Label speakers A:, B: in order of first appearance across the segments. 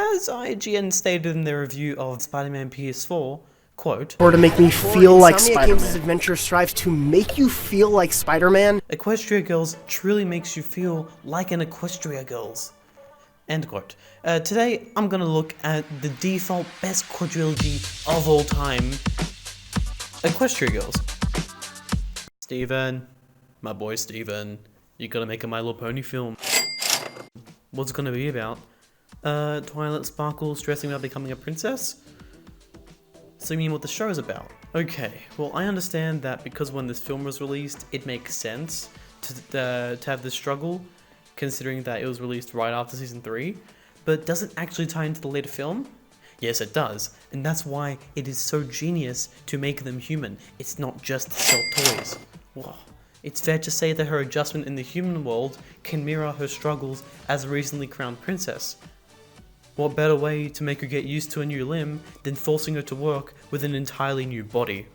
A: As IGN stated in their review of Spider-Man PS4, quote,
B: or to make me feel like Spider-Man. Adventure strives to make you feel like Spider-Man.
A: Equestria Girls truly makes you feel like an Equestria Girls. End quote. Today, I'm gonna look at the default best quadrilogy of all time, Equestria Girls. Steven, my boy Steven, you gotta make a My Little Pony film. What's it gonna be about? Twilight Sparkle stressing about becoming a princess? So you mean what the show is about? Okay, well I understand that because when this film was released, it makes sense to have this struggle, considering that it was released right after season 3, but does it actually tie into the later film? Yes it does, and that's why it is so genius to make them human. It's not just to sell toys. Whoa. It's fair to say that her adjustment in the human world can mirror her struggles as a recently crowned princess. What better way to make her get used to a new limb than forcing her to work with an entirely new body?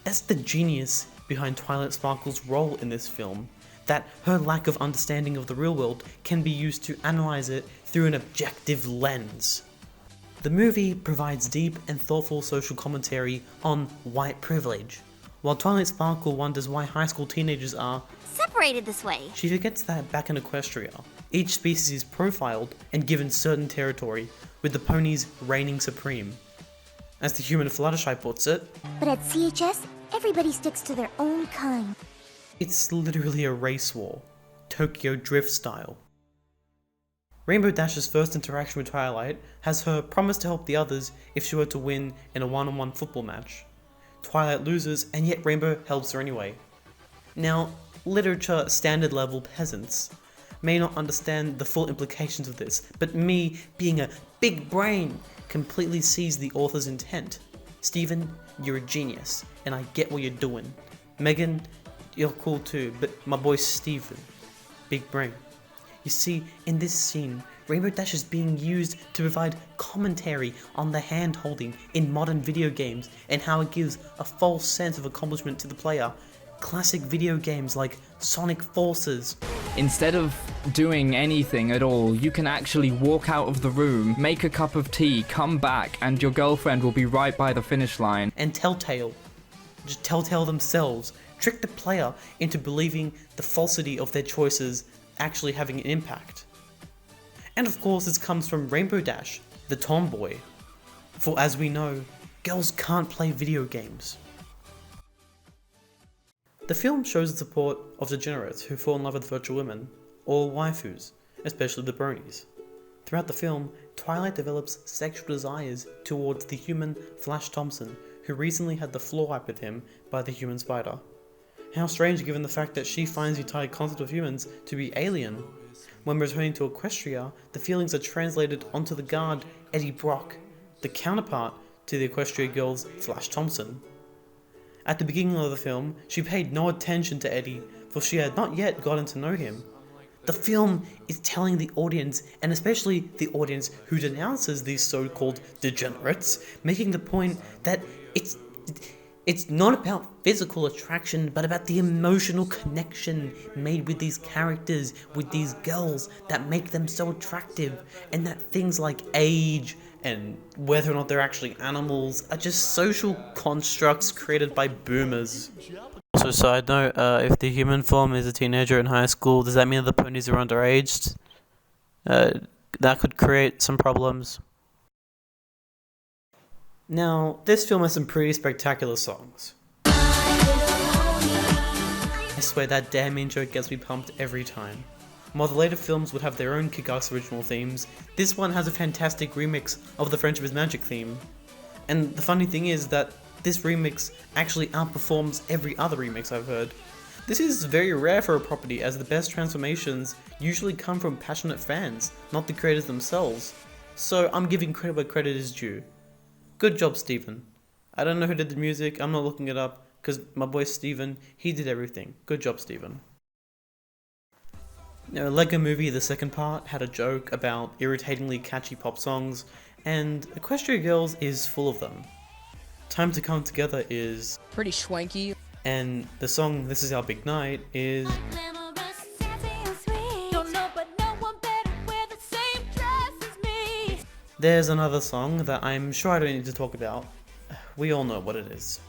A: That's the genius behind Twilight Sparkle's role in this film, that her lack of understanding of the real world can be used to analyze it through an objective lens. The movie provides deep and thoughtful social commentary on white privilege. While Twilight Sparkle wonders why high school teenagers are
C: separated this way,
A: she forgets that back in Equestria, each species is profiled and given certain territory, with the ponies reigning supreme. As the human Fluttershy puts it,
C: but at CHS, everybody sticks to their own kind.
A: It's literally a race war, Tokyo Drift style. Rainbow Dash's first interaction with Twilight has her promise to help the others if she were to win in a one-on-one football match. Twilight loses, and yet Rainbow helps her anyway. Now, literature standard level peasants may not understand the full implications of this, but me, being a big brain, completely sees the author's intent. Steven, you're a genius, and I get what you're doing. Megan, you're cool too, but my boy Steven, big brain. You see, in this scene, Rainbow Dash is being used to provide commentary on the hand-holding in modern video games and how it gives a false sense of accomplishment to the player. Classic video games like Sonic Forces.
D: Instead of doing anything at all, you can actually walk out of the room, make a cup of tea, come back, and your girlfriend will be right by the finish line.
A: And Telltale. Just Telltale themselves trick the player into believing the falsity of their choices actually having an impact. And of course this comes from Rainbow Dash, the tomboy. For as we know, girls can't play video games. The film shows the support of degenerates who fall in love with virtual women, or waifus, especially the bronies. Throughout the film, Twilight develops sexual desires towards the human Flash Thompson, who recently had the floor wiped with him by the human spider. How strange given the fact that she finds the entire concept of humans to be alien. When returning to Equestria, the feelings are translated onto the guard Eddie Brock, the counterpart to the Equestria Girls' Flash Thompson. At the beginning of the film, she paid no attention to Eddie, for she had not yet gotten to know him. The film is telling the audience, and especially the audience who denounces these so-called degenerates, making the point that it's not about physical attraction, but about the emotional connection made with these characters, with these girls, that make them so attractive, and that things like age and whether or not they're actually animals are just social constructs created by boomers. Also, side note, if the human form is a teenager in high school, does that mean that the ponies are underaged? That could create some problems. Now, this film has some pretty spectacular songs. I swear that damn intro gets me pumped every time. While the later films would have their own kick-ass original themes, this one has a fantastic remix of the Friendship is Magic theme. And the funny thing is that this remix actually outperforms every other remix I've heard. This is very rare for a property, as the best transformations usually come from passionate fans, not the creators themselves. So I'm giving credit where credit is due. Good job, Steven. I don't know who did the music, I'm not looking it up, because my boy Steven, he did everything. Good job, Steven. Now, Lego Movie, the second part, had a joke about irritatingly catchy pop songs, and Equestria Girls is full of them. Time to Come Together is
E: pretty schwanky,
A: and the song This Is Our Big Night is There's another song that I'm sure I don't need to talk about. We all know what it is.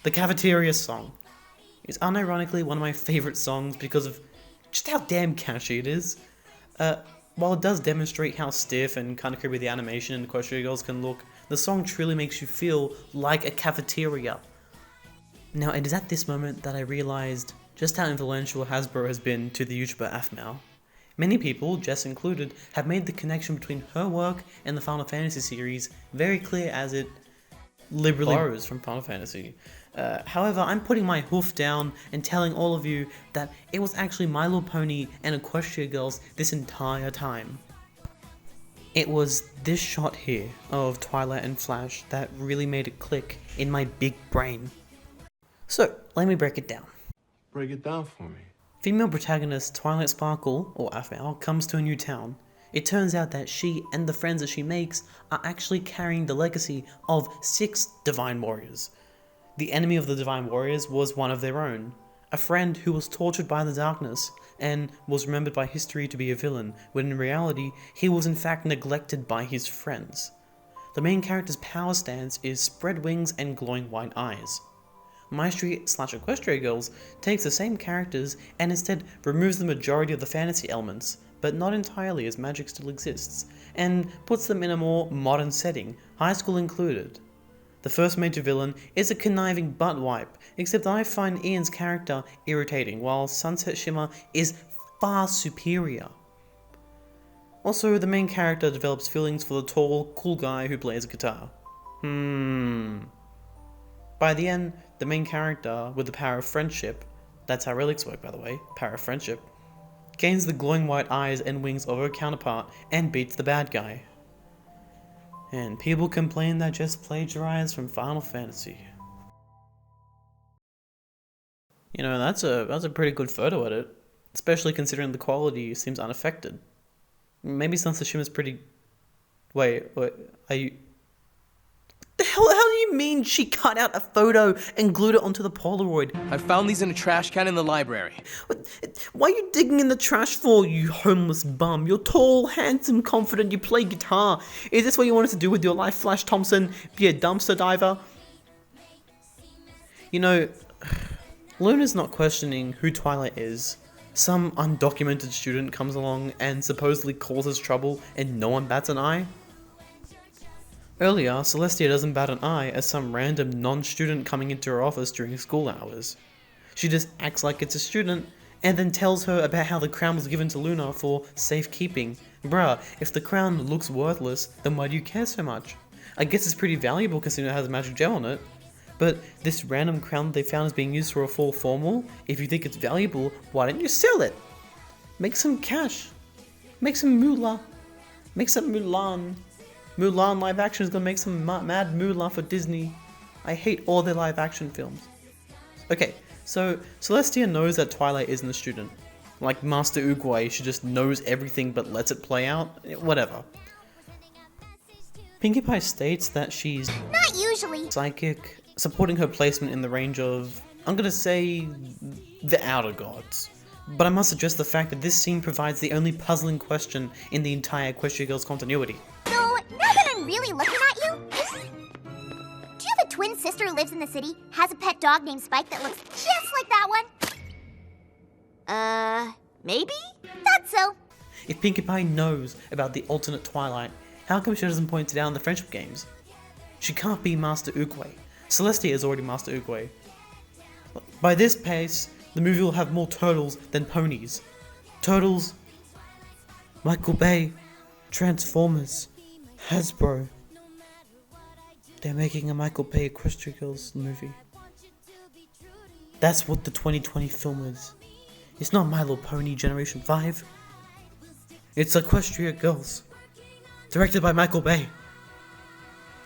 A: The Cafeteria song is unironically one of my favourite songs because of just how damn catchy it is. While it does demonstrate how stiff and kind of creepy the animation in Equestria Girls can look, the song truly makes you feel like a cafeteria. Now, it is at this moment that I realised just how influential Hasbro has been to the YouTuber Afmao. Many people, Jess included, have made the connection between her work and the Final Fantasy series very clear, as it liberally borrows from Final Fantasy. However, I'm putting my hoof down and telling all of you that it was actually My Little Pony and Equestria Girls this entire time. It was this shot here of Twilight and Flash that really made it click in my big brain. So, let me break it down.
E: Break it down for me.
A: Female protagonist Twilight Sparkle, or Afmao, comes to a new town. It turns out that she and the friends that she makes are actually carrying the legacy of 6 Divine Warriors. The enemy of the Divine Warriors was one of their own, a friend who was tortured by the darkness and was remembered by history to be a villain, when in reality he was in fact neglected by his friends. The main character's power stance is spread wings and glowing white eyes. Maestri/Equestria Girls takes the same characters and instead removes the majority of the fantasy elements, but not entirely, as magic still exists, and puts them in a more modern setting, high school included. The first major villain is a conniving butt wipe, except I find Ian's character irritating, while Sunset Shimmer is far superior. Also, the main character develops feelings for the tall, cool guy who plays a guitar. By the end, the main character, with the power of friendship, that's how relics work by the way, power of friendship, gains the glowing white eyes and wings of her counterpart and beats the bad guy. And people complain that just plagiarized from Final Fantasy. You know, that's a pretty good photo edit, especially considering the quality seems unaffected. Maybe Sunset Shimmer's pretty... Wait, are you... How do you mean she cut out a photo and glued it onto the Polaroid?
F: I found these in a trash can in the library.
A: Why are you digging in the trash for, you homeless bum? You're tall, handsome, confident, you play guitar. Is this what you wanted to do with your life, Flash Thompson? Be a dumpster diver? You know, Luna's not questioning who Twilight is. Some undocumented student comes along and supposedly causes trouble and no one bats an eye. Earlier, Celestia doesn't bat an eye at some random non-student coming into her office during school hours. She just acts like it's a student, and then tells her about how the crown was given to Luna for safekeeping. Bruh, if the crown looks worthless, then why do you care so much? I guess it's pretty valuable considering it has a magic gel on it. But this random crown they found is being used for a full formal? If you think it's valuable, why don't you sell it? Make some cash. Make some moolah. Make some Mulan. Mulan live action is gonna make some mad moolah for Disney. I hate all their live action films. Okay, so Celestia knows that Twilight isn't a student. Like Master Oogway, she just knows everything but lets it play out. Whatever. Pinkie Pie states that she's
C: Not usually.
A: psychic, supporting her placement in the range of, I'm gonna say, the Outer Gods. But I must address the fact that this scene provides the only puzzling question in the entire Equestria Girls continuity.
C: So, now that I'm really looking at you, do you have a twin sister who lives in the city, has a pet dog named Spike that looks just like that one? Maybe? Thought so.
A: If Pinkie Pie knows about the alternate Twilight, how come she doesn't point it out in the friendship games? She can't be Master Oogway. Celestia is already Master Oogway. By this pace, the movie will have more turtles than ponies. Turtles, Michael Bay, Transformers, Hasbro. They're making a Michael Bay Equestria Girls movie. That's what the 2020 film is. It's not My Little Pony Generation 5. It's Equestria Girls. Directed by Michael Bay.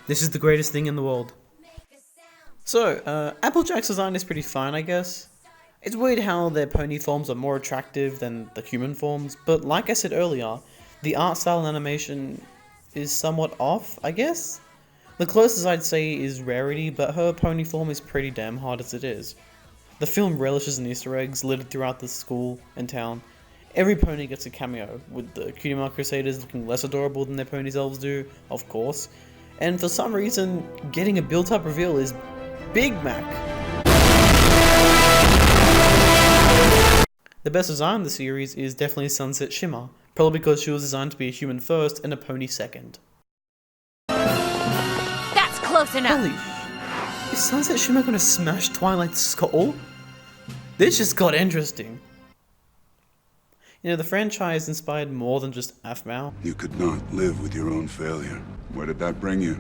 A: This is the greatest thing in the world. So, Applejack's design is pretty fine, I guess. It's weird how their pony forms are more attractive than the human forms, but like I said earlier, the art style and animation is somewhat off, I guess? The closest I'd say is Rarity, but her pony form is pretty damn hard as it is. The film relishes in Easter eggs littered throughout the school and town. Every pony gets a cameo, with the Cutie Mark Crusaders looking less adorable than their pony selves do, of course. And for some reason, getting a built-up reveal is Big Mac. The best design in the series is definitely Sunset Shimmer, probably because she was designed to be a human first and a pony second.
G: That's close enough!
A: Holy is Sunset Shimmer gonna smash Twilight's skull? This just got interesting. You know, the franchise inspired more than just Aphmau.
H: You could not live with your own failure. Where did that bring you?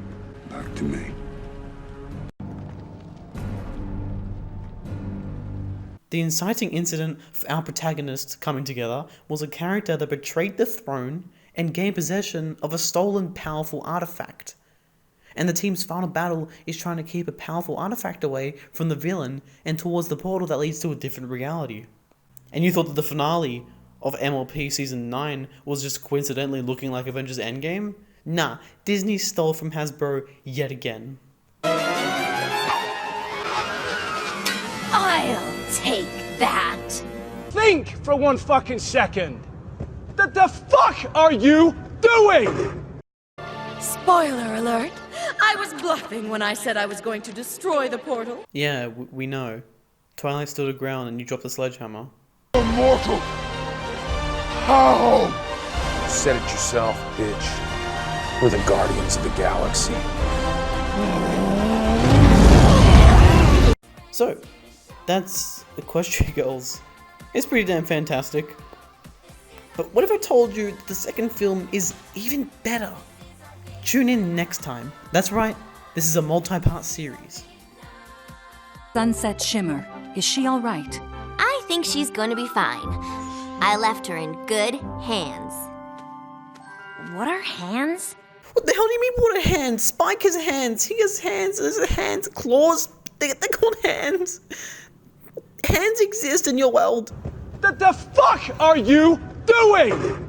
H: Back to me.
A: The inciting incident for our protagonist coming together was a character that betrayed the throne and gained possession of a stolen powerful artifact. And the team's final battle is trying to keep a powerful artifact away from the villain and towards the portal that leads to a different reality. And you thought that the finale of MLP Season 9 was just coincidentally looking like Avengers Endgame? Nah, Disney stole from Hasbro yet again.
G: I'll take that.
I: Think for one fucking second. The fuck are you doing?
G: Spoiler alert. I was bluffing when I said I was going to destroy the portal.
A: Yeah, we know. Twilight stood her ground and you dropped the sledgehammer.
H: Immortal! How?
E: You said it yourself, bitch. We're the Guardians of the Galaxy.
A: So, that's Equestria Girls. It's pretty damn fantastic. But what if I told you that the second film is even better? Tune in next time. That's right, this is a multi-part series.
J: Sunset Shimmer, is she alright?
C: I think she's gonna be fine. I left her in good hands.
G: What are hands?
A: What the hell do you mean what are hands? Spike has hands, he has hands, there's hands, claws, they're called hands. Hands exist in your world.
I: The fuck are you doing?